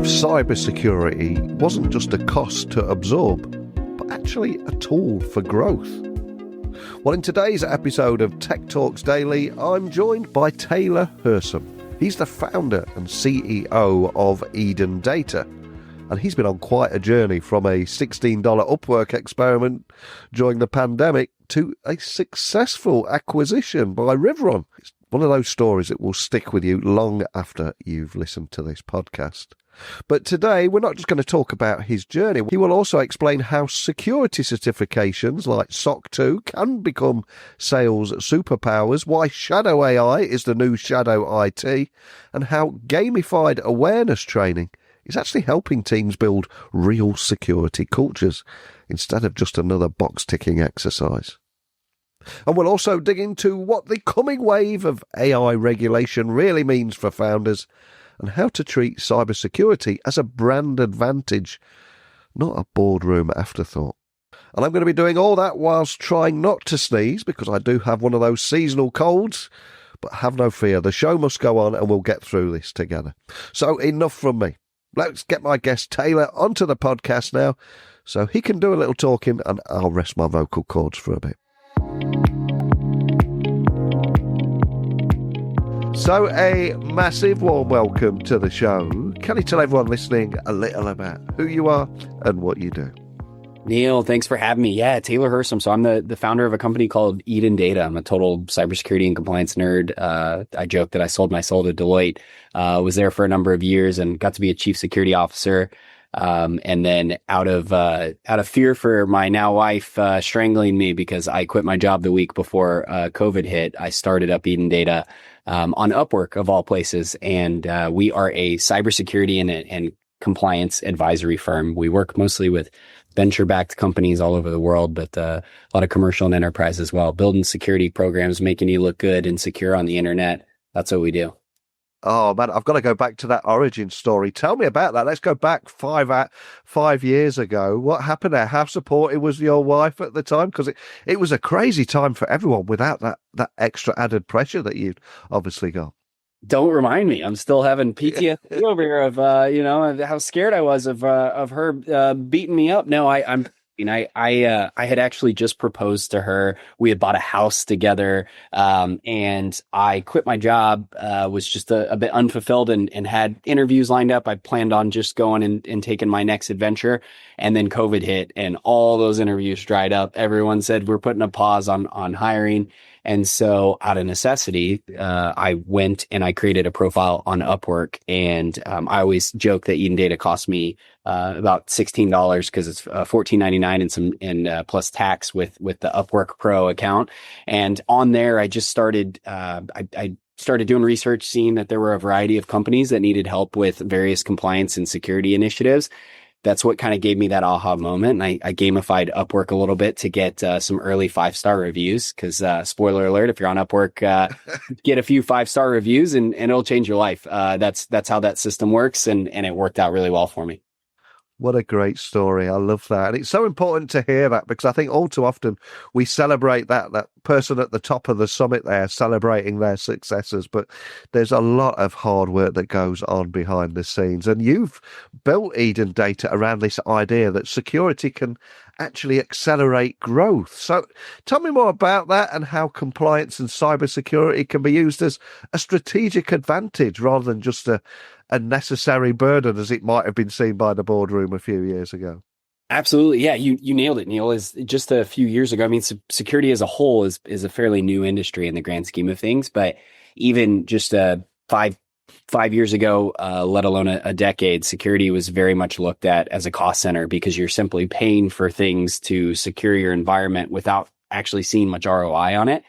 if cybersecurity wasn't just a cost to absorb, but actually a tool for growth? Well, in today's episode of Tech Talks Daily, I'm joined by Taylor Hersom. He's the founder and CEO of Eden Data, and he's been on quite a journey from a $16 Upwork experiment during the pandemic to a successful acquisition by Riveron. It's one of those stories that will stick with you long after you've listened to this podcast. But today, we're not just going to talk about his journey. He will also explain how security certifications like SOC 2 can become sales superpowers, why shadow AI is the new shadow IT, and how gamified awareness training is actually helping teams build real security cultures instead of just another box-ticking exercise. And we'll also dig into what the coming wave of AI regulation really means for founders and how to treat cybersecurity as a brand advantage, not a boardroom afterthought. And I'm going to be doing all that whilst trying not to sneeze, because I do have one of those seasonal colds. But have no fear, the show must go on and we'll get through this together. So enough from me. Let's get my guest Taylor onto the podcast now so he can do a little talking and I'll rest my vocal cords for a bit. So a massive warm welcome to the show. Can you tell everyone listening a little about who you are and what you do? Neil, thanks for having me. Yeah, Taylor Hersom. So I'm the founder of a company called Eden Data. I'm a total cybersecurity and compliance nerd. I joke that I sold my soul to Deloitte. Was there for a number of years and got to be a chief security officer. And then out of fear for my now wife strangling me because I quit my job the week before COVID hit, I started up Eden Data on Upwork of all places. And we are a cybersecurity and compliance advisory firm. We work mostly with venture-backed companies all over the world, but a lot of commercial and enterprise as well, building security programs, making you look good and secure on the internet. That's what we do. Oh, man, I've got to go back to that origin story. Tell me about that. Let's go back 5 years ago. What happened there? How supportive was your wife at the time? Because it was a crazy time for everyone without that extra added pressure that you'd obviously got. Don't remind me. I'm still having PTSD over here of how scared I was of her beating me up. No, I had actually just proposed to her. We had bought a house together, and I quit my job. Was just a bit unfulfilled and had interviews lined up. I planned on just going and taking my next adventure, and then COVID hit, and all those interviews dried up. Everyone said we're putting a pause on hiring. And so out of necessity, I went and I created a profile on Upwork. And I always joke that Eden Data cost me about $16 because it's $14.99 and plus tax with the Upwork Pro account. And on there, I just started I started doing research, seeing that there were a variety of companies that needed help with various compliance and security initiatives. That's what kind of gave me that aha moment. And I gamified Upwork a little bit to get some early 5-star reviews because spoiler alert, if you're on Upwork, get a few 5-star reviews and it'll change your life. That's how that system works. And it worked out really well for me. What a great story. I love that. And it's so important to hear that because I think all too often we celebrate that person at the top of the summit there celebrating their successes, but there's a lot of hard work that goes on behind the scenes. And you've built Eden Data around this idea that security can actually accelerate growth. So tell me more about that and how compliance and cybersecurity can be used as a strategic advantage rather than just a necessary burden as it might have been seen by the boardroom a few years ago. Absolutely. Yeah, you nailed it, Neil. Is just a few years ago. I mean, security as a whole is a fairly new industry in the grand scheme of things, but even just five years ago, let alone a decade, security was very much looked at as a cost center because you're simply paying for things to secure your environment without actually seeing much ROI on it.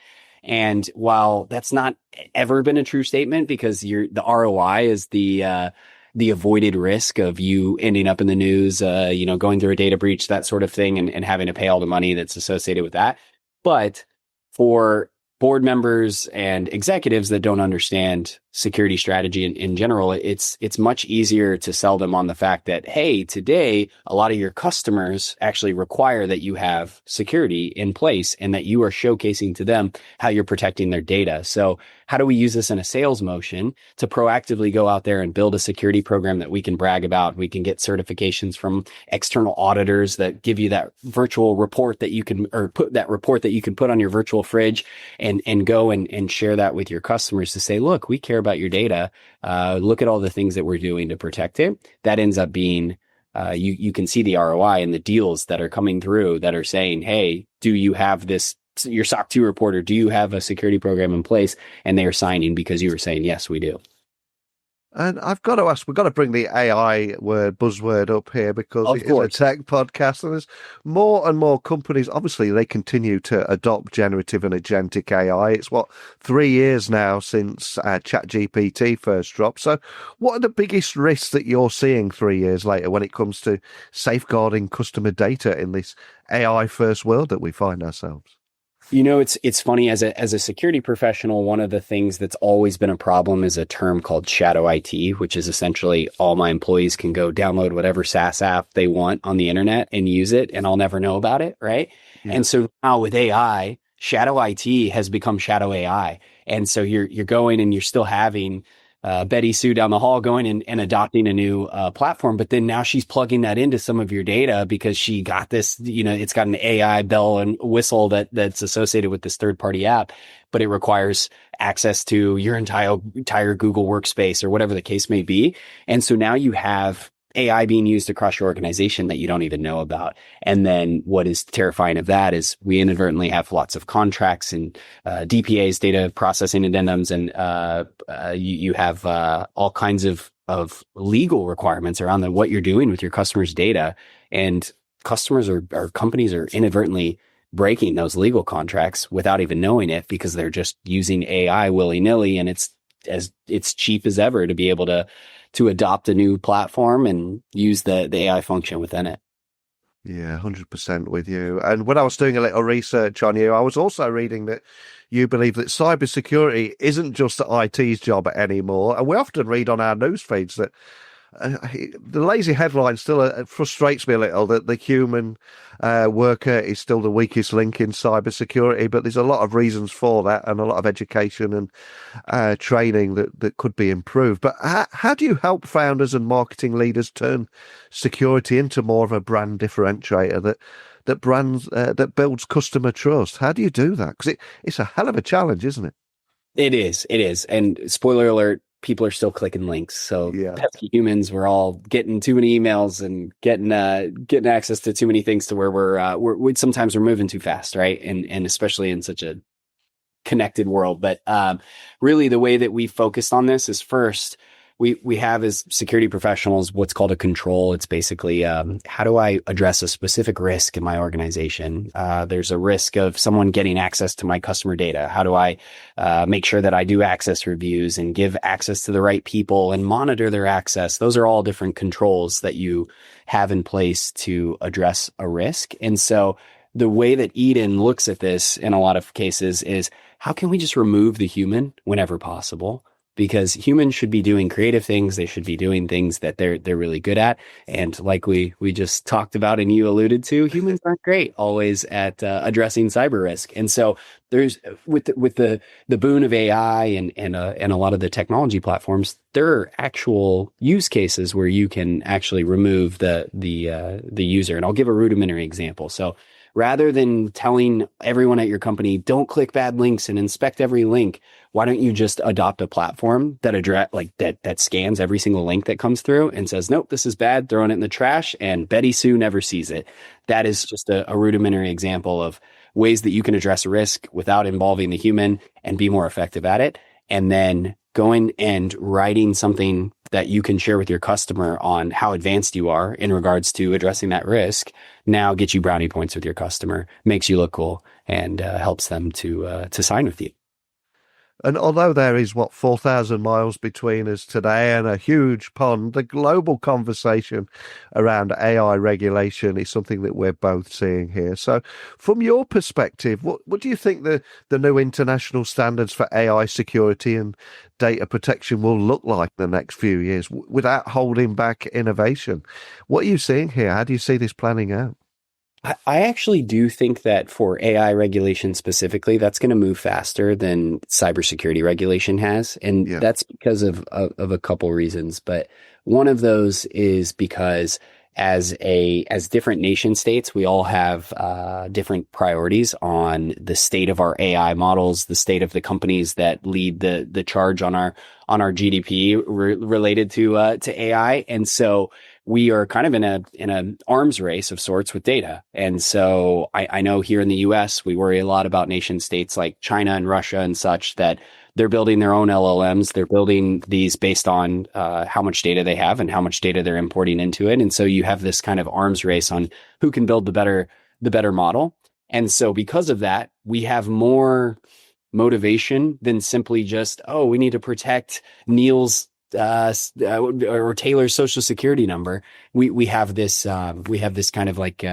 And while that's not ever been a true statement because the ROI is the avoided risk of you ending up in the news, going through a data breach, that sort of thing, and having to pay all the money that's associated with that. But for board members and executives that don't understand security strategy in general, it's much easier to sell them on the fact that, hey, today, a lot of your customers actually require that you have security in place and that you are showcasing to them how you're protecting their data. So how do we use this in a sales motion to proactively go out there and build a security program that we can brag about? We can get certifications from external auditors that give you that virtual report that you can, or put that report that you can put on your virtual fridge and go and share that with your customers to say, look, we care about your data. Look at all the things that we're doing to protect it. That ends up being, you can see the ROI and the deals that are coming through that are saying, hey, do you have this, your SOC 2 reporter, do you have a security program in place? And they are signing because you were saying, yes, we do. And I've got to ask, we've got to bring the AI buzzword up here because it is a tech podcast, and there's more and more companies. Obviously, they continue to adopt generative and agentic AI. It's 3 years now since ChatGPT first dropped. So what are the biggest risks that you're seeing 3 years later when it comes to safeguarding customer data in this AI first world that we find ourselves? You know, it's funny, as a security professional, one of the things that's always been a problem is a term called shadow IT, which is essentially all my employees can go download whatever SaaS app they want on the internet and use it, and I'll never know about it, right? Yeah. And so now with AI, shadow IT has become shadow AI. And so you're going and you're still having Betty Sue down the hall going and adopting a new platform, but then now she's plugging that into some of your data because she got this, it's got an AI bell and whistle that's associated with this third-party app, but it requires access to your entire Google workspace or whatever the case may be. And so now you have AI being used across your organization that you don't even know about. And then what is terrifying of that is we inadvertently have lots of contracts and DPAs, data processing addendums, and you have all kinds of legal requirements around what you're doing with your customers' data. And customers or companies are inadvertently breaking those legal contracts without even knowing it because they're just using AI willy-nilly, and it's cheap as ever to be able to adopt a new platform and use the AI function within it. Yeah, 100% with you. And when I was doing a little research on you, I was also reading that you believe that cybersecurity isn't just the IT's job anymore. And we often read on our news feeds that the lazy headline still frustrates me a little, that the human worker is still the weakest link in cybersecurity, but there's a lot of reasons for that and a lot of education and training that could be improved. But how do you help founders and marketing leaders turn security into more of a brand differentiator that builds customer trust? How do you do that? Because it's a hell of a challenge, isn't it? It is. And spoiler alert, people are still clicking links. So pesky humans, we're all getting too many emails and getting access to too many things to where we're sometimes we're moving too fast, right? And especially in such a connected world. But really, the way that we focused on this is first, we have as security professionals what's called a control. It's basically how do I address a specific risk in my organization? There's a risk of someone getting access to my customer data. How do I make sure that I do access reviews and give access to the right people and monitor their access? Those are all different controls that you have in place to address a risk. And so the way that Eden looks at this in a lot of cases is, how can we just remove the human whenever possible? Because humans should be doing creative things. They should be doing things that they're really good at. And like we just talked about and you alluded to, humans aren't great always at addressing cyber risk. And so there's with the boon of AI and a lot of the technology platforms, there are actual use cases where you can actually remove the user. And I'll give a rudimentary example. So rather than telling everyone at your company, don't click bad links and inspect every link, why don't you just adopt a platform that that scans every single link that comes through and says, nope, this is bad, throwing it in the trash, and Betty Sue never sees it. That is just a rudimentary example of ways that you can address risk without involving the human and be more effective at it. And then going and writing something that you can share with your customer on how advanced you are in regards to addressing that risk now gets you brownie points with your customer, makes you look cool, and helps them to sign with you. And although there is, 4,000 miles between us today and a huge pond, the global conversation around AI regulation is something that we're both seeing here. So, from your perspective, what do you think the new international standards for AI security and data protection will look like the next few years without holding back innovation? What are you seeing here? How do you see this planning out? I actually do think that for AI regulation specifically, that's going to move faster than cybersecurity regulation has. And Yeah. that's because of a couple reasons. But one of those is because as different nation states, we all have different priorities on the state of our AI models, the state of the companies that lead the charge on our GDP related to AI. And so we are kind of in a arms race of sorts with data. And so I know here in the US, we worry a lot about nation states like China and Russia and such, that they're building their own LLMs. They're building these based on how much data they have and how much data they're importing into it. And so you have this kind of arms race on who can build the better model. And so because of that, we have more motivation than simply just, oh, we need to protect Neil's or Taylor's social security number. We have this kind of like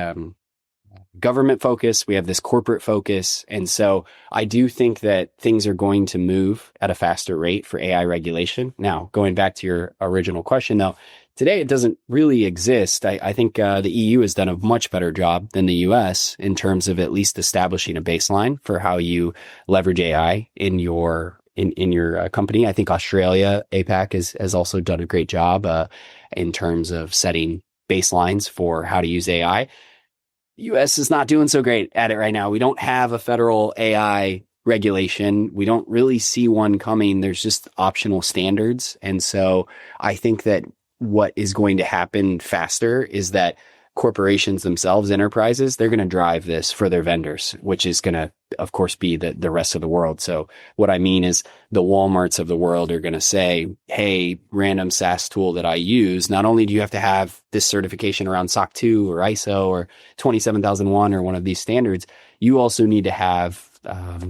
government focus. We have this corporate focus. And so I do think that things are going to move at a faster rate for AI regulation. Now, going back to your original question, though, today it doesn't really exist. I think the EU has done a much better job than the US in terms of at least establishing a baseline for how you leverage AI in your company. I think Australia, APAC has also done a great job in terms of setting baselines for how to use AI. US is not doing so great at it right now. We don't have a federal AI regulation. We don't really see one coming. There's just optional standards. And so I think that what is going to happen faster is that corporations themselves, enterprises, they're going to drive this for their vendors, which is going to, of course, be the rest of the world. So what I mean is the Walmarts of the world are going to say, hey, random SaaS tool that I use, not only do you have to have this certification around SOC 2 or ISO or 27001 or one of these standards, you also need to have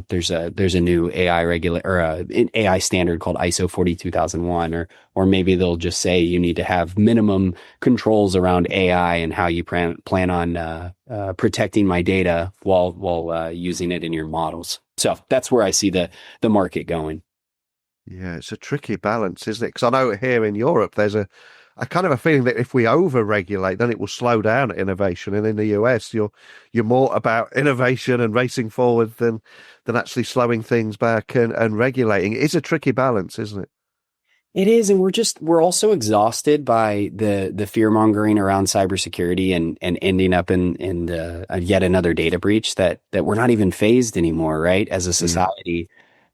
there's a new AI an AI standard called ISO 42001, or maybe they'll just say you need to have minimum controls around AI and how you plan on protecting my data while using it in your models. So that's where I see the market going. Yeah, it's a tricky balance, isn't it? Because I know here in Europe, there's a kind of a feeling that if we over-regulate, then it will slow down innovation. And in the US, you're more about innovation and racing forward than actually slowing things back and regulating. It is a tricky balance, isn't it? It is, and we're also exhausted by the fear mongering around cybersecurity and ending up in yet another data breach that we're not even phased anymore, right? As a society,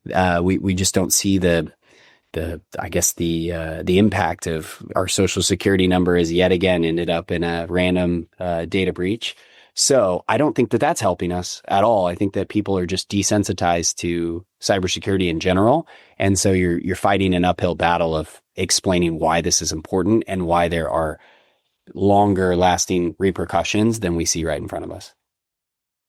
we just don't see the impact of our social security number is yet again ended up in a random data breach. So I don't think that that's helping us at all. I think that people are just desensitized to cybersecurity in general. And so you're fighting an uphill battle of explaining why this is important and why there are longer lasting repercussions than we see right in front of us.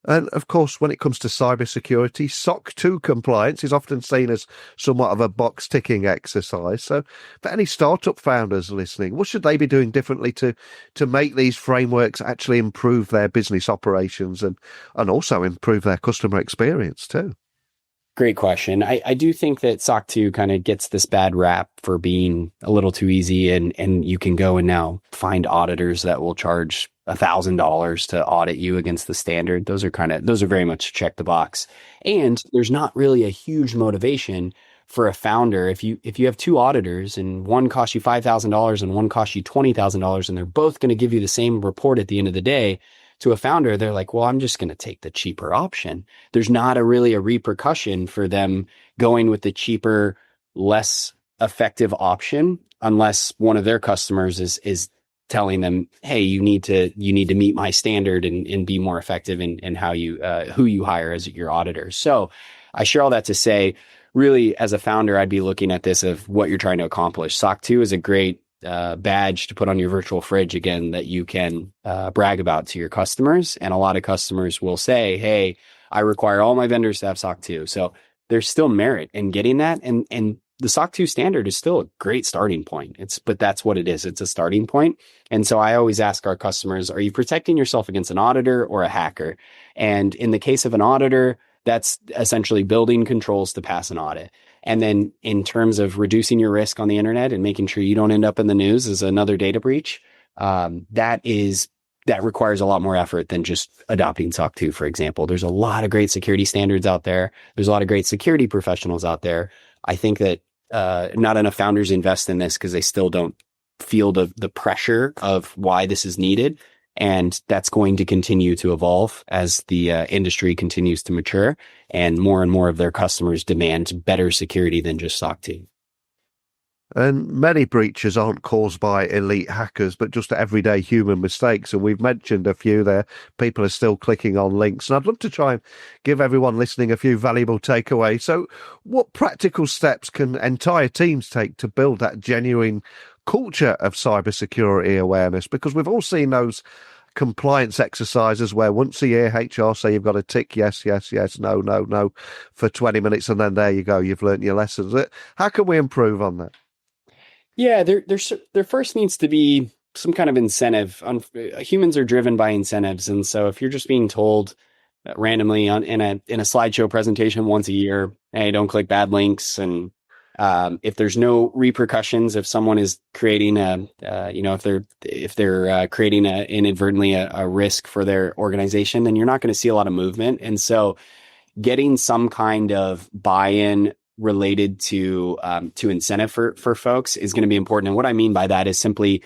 And of course, when it comes to cybersecurity, SOC 2 compliance is often seen as somewhat of a box ticking exercise. So for any startup founders listening, what should they be doing differently to make these frameworks actually improve their business operations and also improve their customer experience too? Great question. I do think that SOC 2 kind of gets this bad rap for being a little too easy, and you can go and now find auditors that will charge $1,000 to audit you against the standard. Those are very much check the box. And there's not really a huge motivation for a founder. If you have two auditors and one costs you $5,000 and one costs you $20,000, and they're both going to give you the same report at the end of the day, to a founder, they're like, well, I'm just going to take the cheaper option. There's not really a repercussion for them going with the cheaper, less effective option, unless one of their customers is telling them, hey, you need to meet my standard and be more effective in how you who you hire as your auditor. So I share all that to say, really, as a founder, I'd be looking at this of what you're trying to accomplish. SOC 2 is a great badge to put on your virtual fridge, again, that you can brag about to your customers. And a lot of customers will say, hey, I require all my vendors to have SOC 2. So there's still merit in getting that. And the SOC 2 standard is still a great starting point. But that's what it is. It's a starting point. And so I always ask our customers, are you protecting yourself against an auditor or a hacker? And in the case of an auditor, that's essentially building controls to pass an audit. And then in terms of reducing your risk on the internet and making sure you don't end up in the news as another data breach, that requires a lot more effort than just adopting SOC 2, for example. There's a lot of great security standards out there. There's a lot of great security professionals out there. I think that not enough founders invest in this because they still don't feel the pressure of why this is needed. And that's going to continue to evolve as the industry continues to mature and more of their customers demand better security than just SOC 2. And many breaches aren't caused by elite hackers, but just everyday human mistakes. And we've mentioned a few there. People are still clicking on links. And I'd love to try and give everyone listening a few valuable takeaways. So what practical steps can entire teams take to build that genuine culture of cybersecurity awareness? Because we've all seen those compliance exercises where once a year HR say you've got to tick yes, no for 20 minutes, and then there you go, you've learnt your lessons. How can we improve on that? Yeah, there first needs to be some kind of incentive. Humans are driven by incentives, and so if you're just being told randomly in a slideshow presentation once a year, hey, don't click bad links, and if there's no repercussions, if someone is creating if they're creating inadvertently a risk for their organization, then you're not going to see a lot of movement. And so, getting some kind of buy-in related to incentive for folks is going to be important. And what I mean by that is simply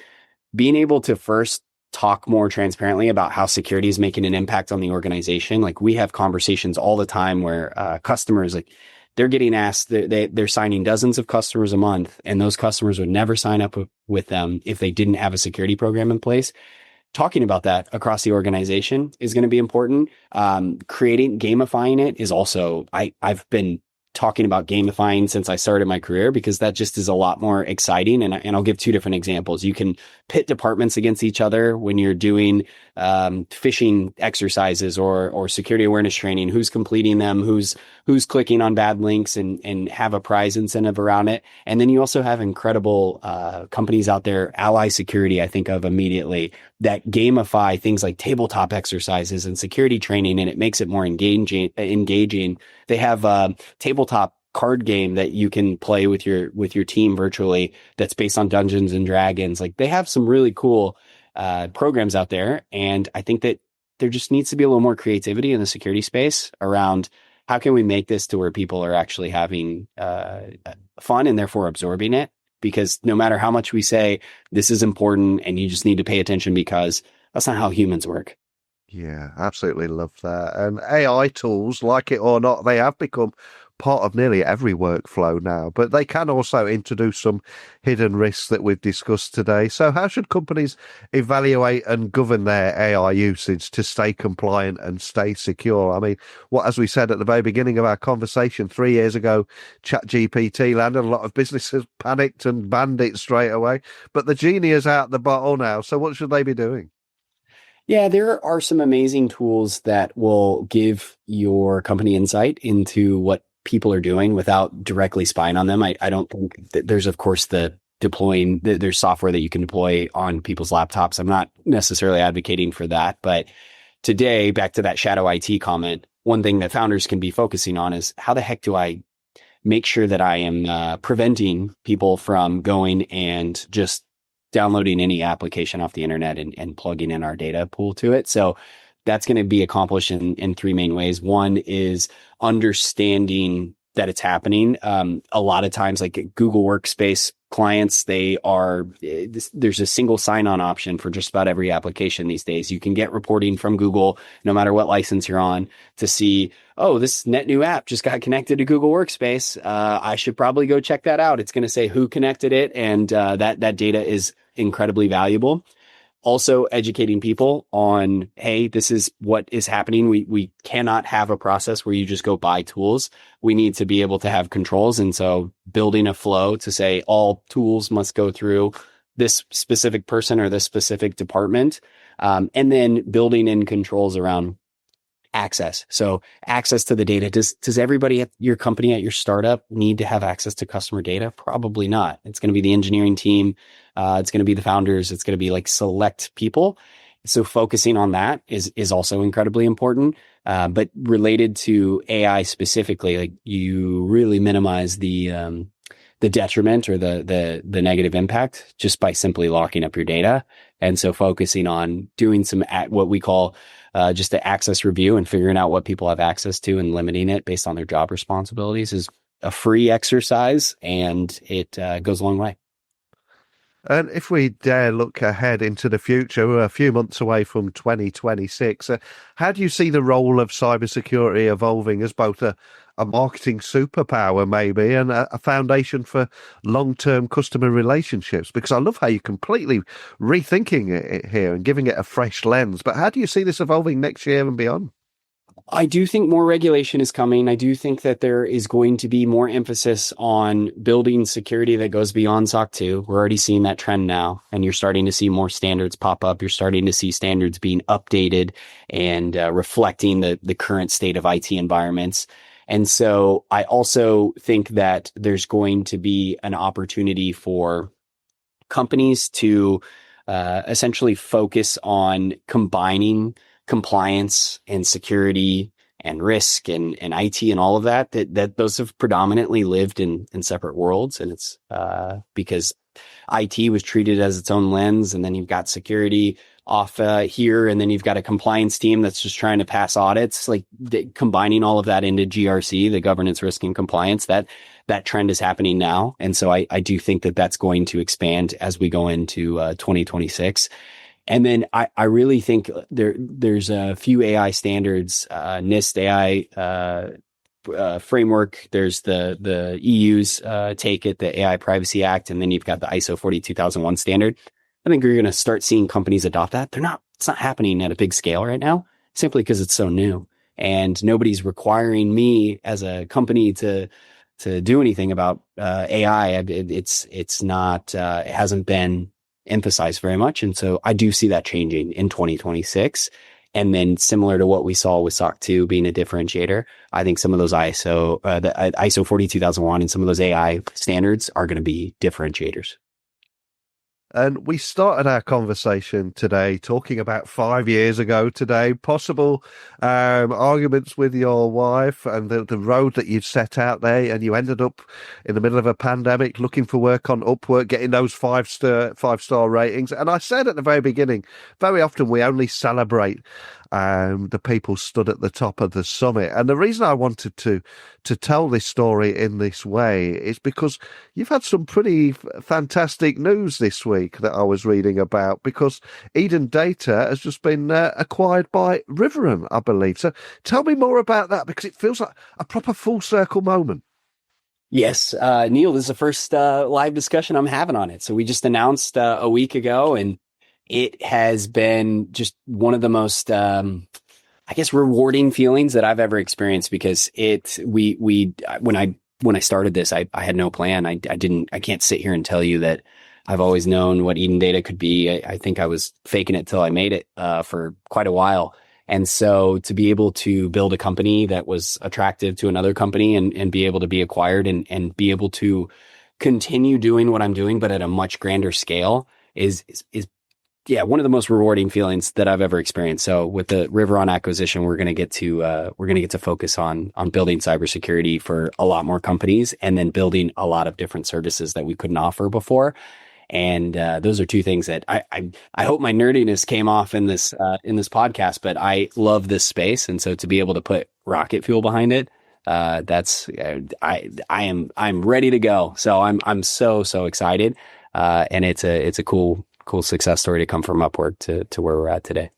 being able to first talk more transparently about how security is making an impact on the organization. Like, we have conversations all the time where customers, like, they're getting asked, they're signing dozens of customers a month, and those customers would never sign up with them if they didn't have a security program in place. Talking about that across the organization is going to be important. Gamifying it is also, I've been talking about gamifying since I started my career, because that just is a lot more exciting. And I'll give two different examples. You can pit departments against each other when you're doing phishing exercises or security awareness training. Who's completing them? Who's clicking on bad links, and have a prize incentive around it. And then you also have incredible companies out there, Ally Security, I think of immediately, that gamify things like tabletop exercises and security training, and it makes it more engaging. They have a tabletop card game that you can play with your team virtually that's based on Dungeons and Dragons. Like, they have some really cool programs out there. And I think that there just needs to be a little more creativity in the security space around how can we make this to where people are actually having fun and therefore absorbing it. Because no matter how much we say this is important and you just need to pay attention, because that's not how humans work. Yeah, absolutely love that. And AI tools, like it or not, they have become part of nearly every workflow now, but they can also introduce some hidden risks that we've discussed today. So how should companies evaluate and govern their AI usage to stay compliant and stay secure? I mean, as we said at the very beginning of our conversation, 3 years ago, ChatGPT landed, a lot of businesses panicked and banned it straight away, but the genie is out the bottle now. So what should they be doing? Yeah, there are some amazing tools that will give your company insight into what people are doing without directly spying on them. I don't think that there's, of course, there's software that you can deploy on people's laptops. I'm not necessarily advocating for that. But today, back to that shadow IT comment, one thing that founders can be focusing on is, how the heck do I make sure that I am preventing people from going and just downloading any application off the internet and plugging in our data pool to it. So that's going to be accomplished in three main ways. One is understanding that it's happening. A lot of times, like Google Workspace clients, there's a single sign-on option for just about every application these days. You can get reporting from Google, no matter what license you're on, to see, oh, this net new app just got connected to Google Workspace. I should probably go check that out. It's going to say who connected it, and that data is incredibly valuable. Also educating people on, hey, this is what is happening. We cannot have a process where you just go buy tools. We need to be able to have controls. And so building a flow to say all tools must go through this specific person or this specific department. And then building in controls around, access. So access to the data. Does everybody at your company, at your startup, need to have access to customer data? Probably not. It's going to be the engineering team. It's going to be the founders. It's going to be like select people. So focusing on that is also incredibly important. But related to AI specifically, like you really minimize the detriment or the negative impact just by simply locking up your data. And so focusing on doing some what we call just the access review and figuring out what people have access to and limiting it based on their job responsibilities is a free exercise, and it goes a long way. And if we dare look ahead into the future, we're a few months away from 2026. How do you see the role of cybersecurity evolving as both a marketing superpower, maybe, and a foundation for long-term customer relationships? Because I love how you're completely rethinking it here and giving it a fresh lens. But how do you see this evolving next year and beyond? I do think more regulation is coming. I do think that there is going to be more emphasis on building security that goes beyond SOC 2. We're already seeing that trend now, and you're starting to see more standards pop up. You're starting to see standards being updated and reflecting the current state of IT environments. And so I also think that there's going to be an opportunity for companies to essentially focus on combining compliance and security and risk and IT and all of that those have predominantly lived in separate worlds. And it's because IT was treated as its own lens, and then you've got security off here, and then you've got a compliance team that's just trying to pass audits. Like combining all of that into GRC, the governance, risk, and compliance, that trend is happening now. And so I do think that that's going to expand as we go into 2026. And then I really think there's a few AI standards, NIST AI framework. There's the EU's take it, the AI Privacy Act, and then you've got the ISO 42001 standard. I think you're going to start seeing companies adopt that. It's not happening at a big scale right now, simply because it's so new, and nobody's requiring me as a company to do anything about AI. It's not, it hasn't been emphasized very much. And so I do see that changing in 2026. And then similar to what we saw with SOC 2 being a differentiator, I think some of those the ISO 42001 and some of those AI standards are going to be differentiators. And we started our conversation today talking about 5 years ago today, possible arguments with your wife and the road that you'd set out there, and you ended up in the middle of a pandemic looking for work on Upwork, getting those five-star ratings. And I said at the very beginning, very often we only celebrate the people stood at the top of the summit. And the reason I wanted to tell this story in this way is because you've had some pretty fantastic news this week that I was reading about, because Eden Data has just been acquired by Riveron, I believe. So tell me more about that, because it feels like a proper full circle moment. Yes, Neil, this is the first live discussion I'm having on it. So we just announced a week ago, and it has been just one of the most, I guess, rewarding feelings that I've ever experienced, because when I started this, I had no plan. I can't sit here and tell you that I've always known what Eden Data could be. I think I was faking it till I made it for quite a while. And so to be able to build a company that was attractive to another company and be able to be acquired and be able to continue doing what I'm doing, but at a much grander scale is one of the most rewarding feelings that I've ever experienced. So with the Riveron acquisition, we're going to get to focus on building cybersecurity for a lot more companies, and then building a lot of different services that we couldn't offer before. And those are two things that I hope my nerdiness came off in this podcast, but I love this space. And so to be able to put rocket fuel behind it, I'm ready to go. So I'm so excited. And it's a cool success story to come from Upwork to where we're at today.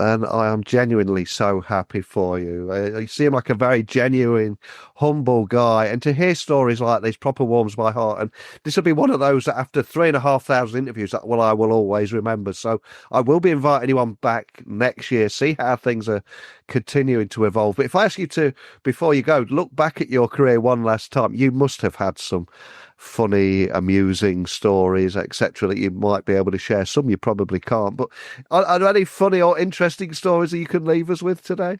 And I am genuinely so happy for you. You seem like a very genuine, humble guy. And to hear stories like this proper warms my heart. And this will be one of those that after 3,500 interviews, I will always remember. So I will be inviting you on back next year, see how things are continuing to evolve. But if I ask you to, before you go, look back at your career one last time, you must have had some funny, amusing stories, etc., that you might be able to share. Some you probably can't, but are there any funny or interesting stories that you can leave us with today?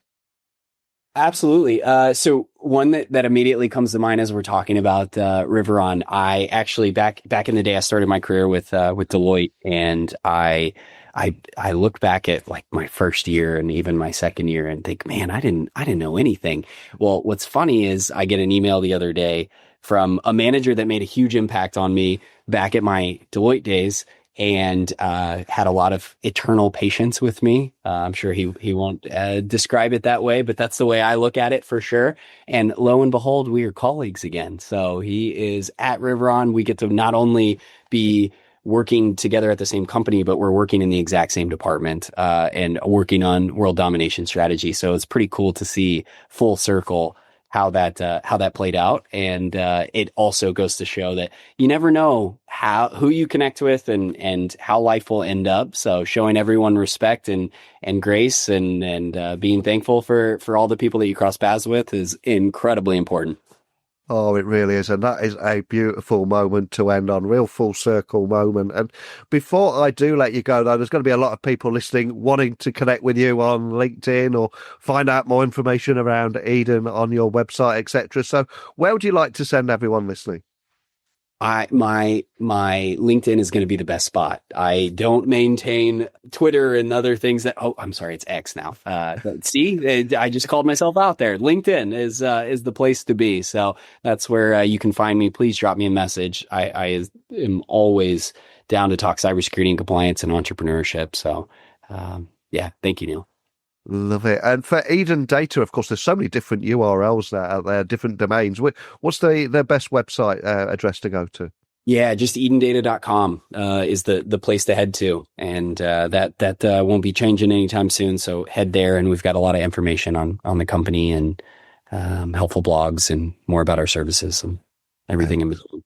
Absolutely. So one that immediately comes to mind as we're talking about Riveron, I actually back in the day I started my career with Deloitte, and I look back at like my first year and even my second year and think, man, I didn't know anything. Well, what's funny is I get an email the other day from a manager that made a huge impact on me back at my Deloitte days, and had a lot of eternal patience with me. I'm sure he won't describe it that way, but that's the way I look at it for sure. And lo and behold, we are colleagues again. So he is at Riveron. We get to not only be working together at the same company, but we're working in the exact same department and working on world domination strategy. So it's pretty cool to see full circle how that played out. And it also goes to show that you never know who you connect with and how life will end up. So showing everyone respect and grace and being thankful for all the people that you cross paths with is incredibly important. Oh, it really is. And that is a beautiful moment to end on, real full circle moment. And before I do let you go, though, there's going to be a lot of people listening wanting to connect with you on LinkedIn or find out more information around Eden on your website, etc. So where would you like to send everyone listening? My LinkedIn is going to be the best spot. I don't maintain Twitter and other things I'm sorry, it's X now. See, I just called myself out there. LinkedIn is the place to be. So that's where you can find me. Please drop me a message. I am always down to talk cybersecurity and compliance and entrepreneurship. So, yeah, thank you, Neil. Love it. And for Eden Data, of course, there's so many different URLs out there, different domains. What's their best website address to go to? Yeah, just edendata.com is the place to head to. And that won't be changing anytime soon. So head there, and we've got a lot of information on the company and helpful blogs and more about our services and everything in between.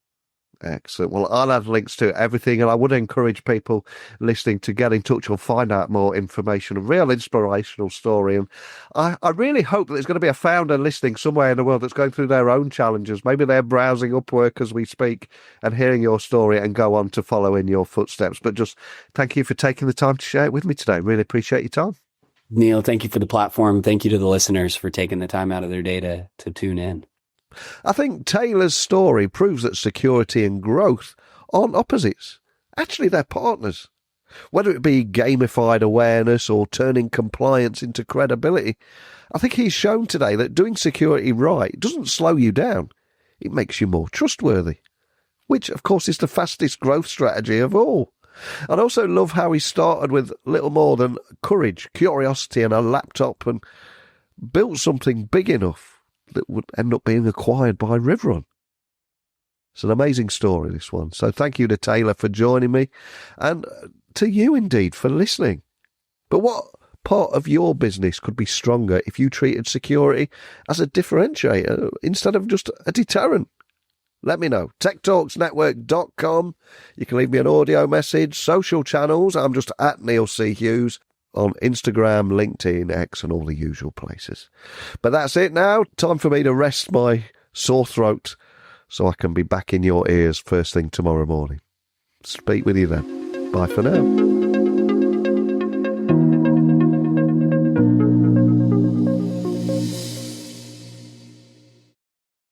Excellent. Well, I'll have links to everything, and I would encourage people listening to get in touch or find out more information. A real inspirational story. And I really hope that there's going to be a founder listening somewhere in the world that's going through their own challenges. Maybe they're browsing Upwork as we speak and hearing your story and go on to follow in your footsteps. But just thank you for taking the time to share it with me today. Really appreciate your time. Neil, thank you for the platform. Thank you to the listeners for taking the time out of their day to tune in. I think Taylor's story proves that security and growth aren't opposites. Actually, they're partners. Whether it be gamified awareness or turning compliance into credibility, I think he's shown today that doing security right doesn't slow you down. It makes you more trustworthy, which, of course, is the fastest growth strategy of all. I also love how he started with little more than courage, curiosity, and a laptop and built something big enough that would end up being acquired by Riveron. It's an amazing story, this one. So thank you to Taylor for joining me, and to you indeed for listening. But what part of your business could be stronger if you treated security as a differentiator instead of just a deterrent? Let me know. techtalksnetwork.com. You can leave me an audio message, social channels. I'm just at Neil C. Hughes. On Instagram, LinkedIn, X, and all the usual places. But that's it now. Time for me to rest my sore throat so I can be back in your ears first thing tomorrow morning. Speak with you then. Bye for now.